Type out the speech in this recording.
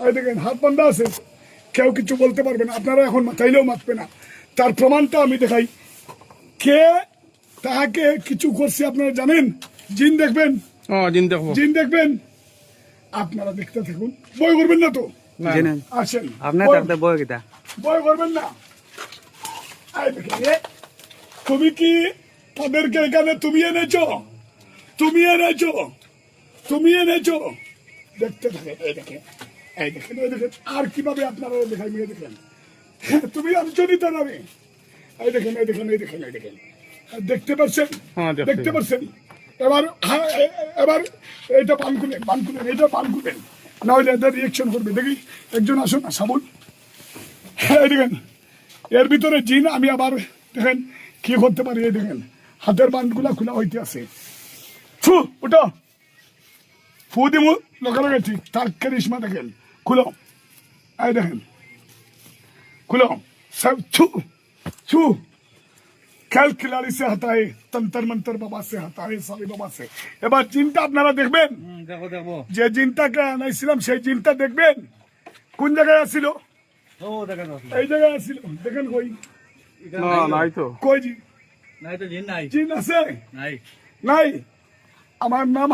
এই দেখেন হাত বান্ধা আছে, কেউ কিছু বলতে পারবে না, আপনারা এখন মাথাইলেও মাতবে না। তার প্রমাণটা আমি দেখাই, কে তাহাকে কিছু করছে আপনারা জানেন? জিন দেখবেন, জিন দেখবেন, আপনারা দেখতে থাকুন, বই করবেন না তো, আসেন বই করবেন না। তুমি কি তাদেরকে এখানে তুমি এনেছো? দেখতে থাকেন, এই দেখেন, এই দেখেন, এই দেখেন, আর কিভাবে আপনারা দেখাই মেয়ে দেখেন, তুমি আলোচনী তার নামে, এই দেখেন, এই দেখেন, এই দেখেন, এই দেখেন, দেখতে পাচ্ছেন, দেখতে পাচ্ছেন। এবার এবার এইটা পান খুলেন, এইটা পান খুলেন, না হলে এদের রিয়েকশন করবে। দেখি একজন আসুন না, সাবুন, এই দেখেন, এর ভিতরে জিন। আমি আবার দেখেন কি করতে পারি, এই দেখেন হাতের বান্ধগুলা খোলা হইতে আছে, ফু ওটা ফু দিমু লগে ঠিক, তার কারিশমা দেখেন, খুলো, এই দেখেন, খুলো সব, ছু ছু, খেল খিলাড়ি সে হতায়, তন্তর মন্তর বাবা সে হতায়, সালি বাবা সে। এবার জিনটা আপনারা দেখবেন, যে জিনটাকে আনাইছিলাম সেই জিনটা দেখবেন কোন জায়গায় আসছিল, এই জায়গায় আসছিল, দেখেন কই, কই জিন, জিন আছে নাই? আমার নাম